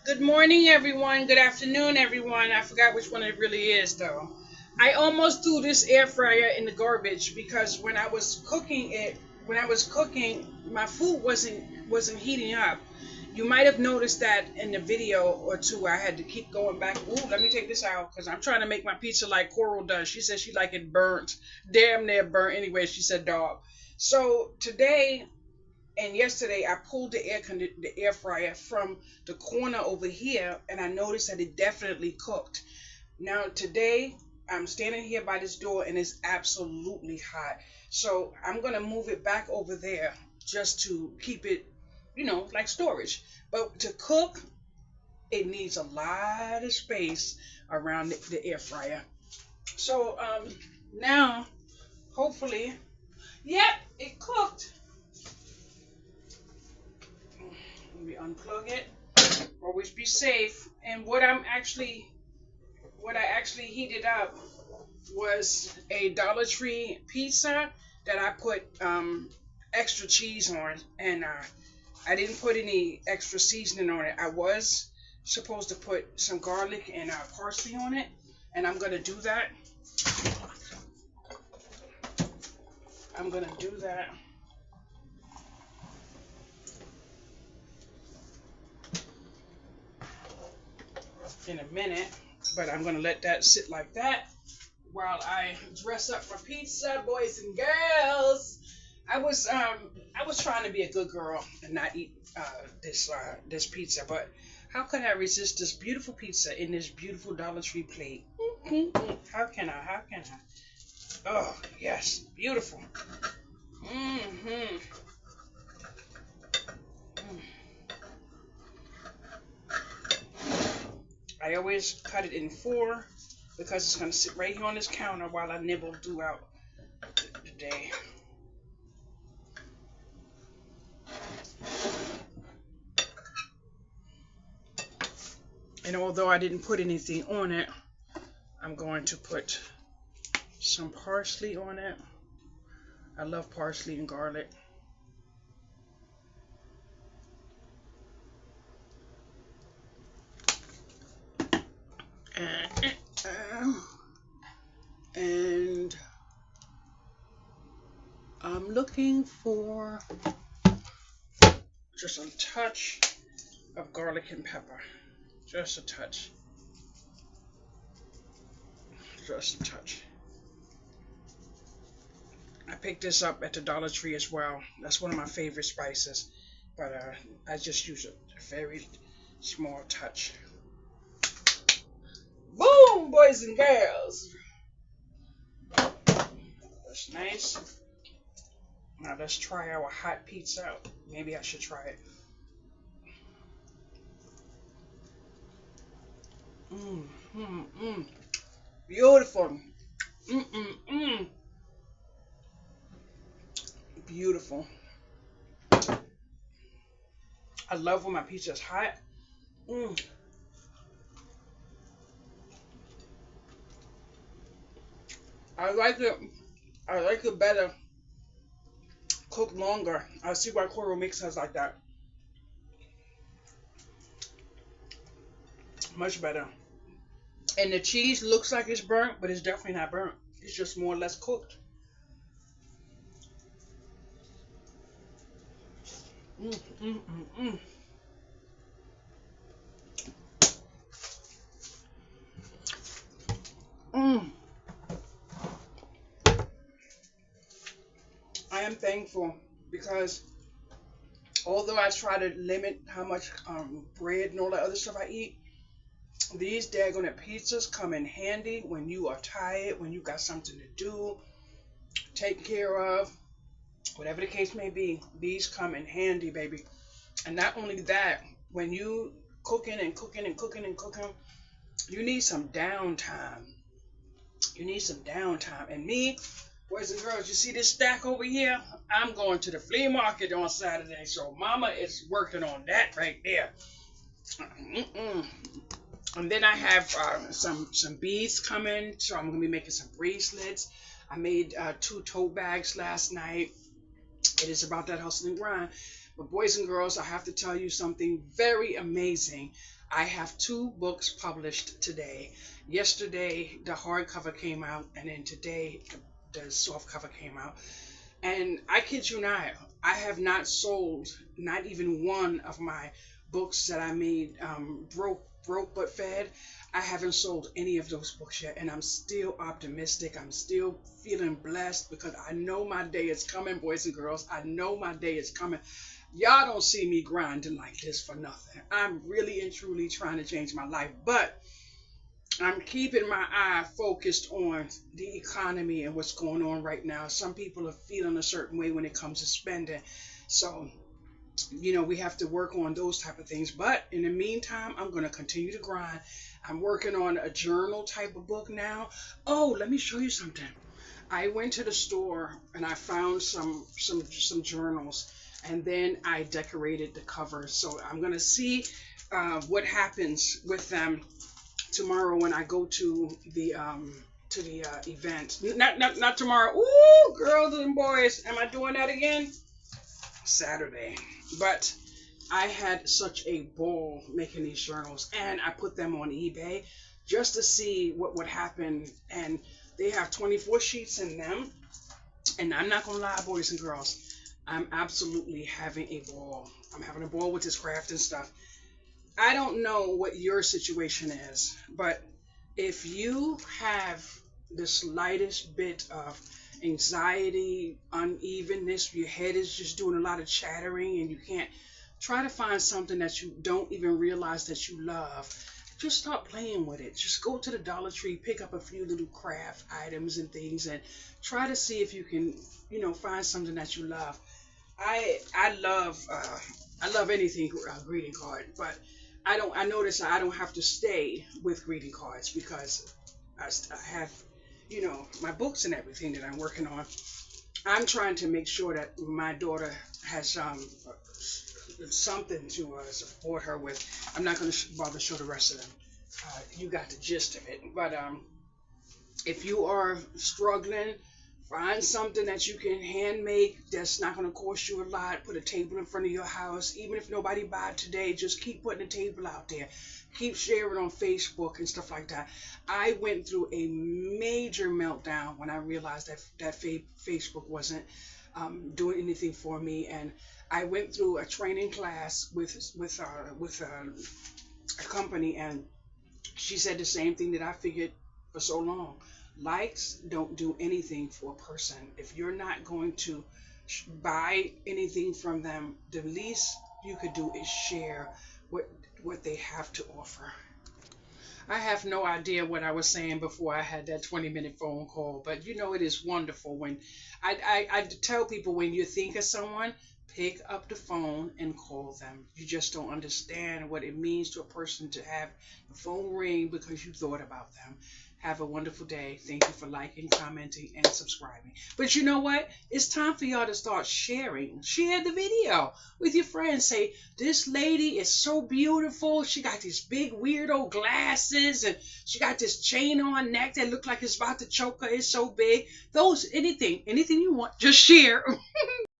Good morning, everyone. Good afternoon, everyone. I forgot which one it really is, though. I almost threw this air fryer in the garbage because when I was cooking, my food wasn't heating up. You might have noticed that in the video or two. I had to keep going back. Ooh, let me take this out because I'm trying to make my pizza like Coral does. She said she like it burnt, damn near burnt. Anyway, she said dog. So today and yesterday I pulled the air fryer from the corner over here, and I noticed that it definitely cooked. Now today I'm standing here by this door and it's absolutely hot. So I'm gonna move it back over there just to keep it, like storage. But to cook, it needs a lot of space around the air fryer. So now hopefully, yep, it cooked. Let me unplug it. Always be safe. And what I actually heated up was a Dollar Tree pizza that I put extra cheese on, and I didn't put any extra seasoning on it. I was supposed to put some garlic and parsley on it, and I'm gonna do that. I'm gonna do that in a minute, but I'm gonna let that sit like that while I dress up for pizza, boys and girls. I was trying to be a good girl and not eat this pizza, but how could I resist this beautiful pizza in this beautiful Dollar Tree plate? How can I? How can I? Oh yes, beautiful. Mm-hmm. I always cut it in four because it's gonna sit right here on this counter while I nibble throughout the day. And although I didn't put anything on it, I'm going to put some parsley on it. I love parsley and garlic. And I'm looking for just a touch of garlic and pepper. Just a touch. Just a touch. I picked this up at the Dollar Tree as well. That's one of my favorite spices. But I just use a very small touch. Boom, boys and girls. That's nice. Now let's try our hot pizza out. Maybe I should try it. Mmm, mmm, mmm. Beautiful. Mmm, mmm, mmm. Beautiful. I love when my pizza is hot. Mmm. I like it. I like it better cooked longer. I see why Coral makes us like that. Much better. And the cheese looks like it's burnt, but it's definitely not burnt. It's just more or less cooked. Mmm, mmm, mmm, mmm. Mmm. I am thankful because although I try to limit how much bread and all that other stuff I eat, these daggone pizzas come in handy when you are tired, when you got something to do, take care of, whatever the case may be. These come in handy, baby. And not only that, when you cooking and cooking and cooking and cooking, you need some downtime. You need some downtime. And me, boys and girls, you see this stack over here? I'm going to the flea market on Saturday, so Mama is working on that right there. Mm-mm. And then I have some beads coming, so I'm gonna be making some bracelets. I made 2 tote bags last night. It is about that hustle and grind. But boys and girls, I have to tell you something very amazing. I have 2 books published today. Yesterday, the hardcover came out, and then today, the soft cover came out. And I kid you not, I have not sold not even one of my books that I made, broke but fed. I haven't sold any of those books yet, and I'm still optimistic. I'm still feeling blessed because I know my day is coming, boys and girls. I know my day is coming. Y'all don't see me grinding like this for nothing. I'm really and truly trying to change my life, but I'm keeping my eye focused on the economy and what's going on right now. Some people are feeling a certain way when it comes to spending. So, we have to work on those type of things. But in the meantime, I'm going to continue to grind. I'm working on a journal type of book now. Oh, let me show you something. I went to the store and I found some journals, and then I decorated the covers. So I'm going to see what happens with them tomorrow when I go to the event. Not tomorrow. Ooh, girls and boys, am I doing that again? Saturday. But I had such a ball making these journals, and I put them on eBay just to see what would happen. And they have 24 sheets in them, and I'm not gonna lie, boys and girls, I'm absolutely having a ball. I'm having a ball with this craft and stuff. I don't know what your situation is, but if you have the slightest bit of anxiety, unevenness, your head is just doing a lot of chattering and you can't, try to find something that you don't even realize that you love. Just stop playing with it. Just go to the Dollar Tree, pick up a few little craft items and things, and try to see if you can, find something that you love. I love anything greeting card, but I notice I don't have to stay with greeting cards because I have, my books and everything that I'm working on. I'm trying to make sure that my daughter has something to support her with. I'm not going to bother show the rest of them. You got the gist of it. But if you are struggling, find something that you can hand make that's not going to cost you a lot. Put a table in front of your house. Even if nobody buy it today, just keep putting a table out there. Keep sharing on Facebook and stuff like that. I went through a major meltdown when I realized that Facebook wasn't doing anything for me, and I went through a training class with a company, and she said the same thing that I figured for so long. Likes don't do anything for a person. If you're not going to buy anything from them, the least you could do is share what they have to offer. I have no idea what I was saying before I had that 20-minute phone call, but it is wonderful when I tell people, when you think of someone, pick up the phone and call them. You just don't understand what it means to a person to have the phone ring because you thought about them. Have a wonderful day. Thank you for liking, commenting, and subscribing. But you know what? It's time for y'all to start sharing. Share the video with your friends. Say, this lady is so beautiful. She got these big weirdo glasses, and she got this chain on her neck that looks like it's about to choke her. It's so big. Anything you want, just share.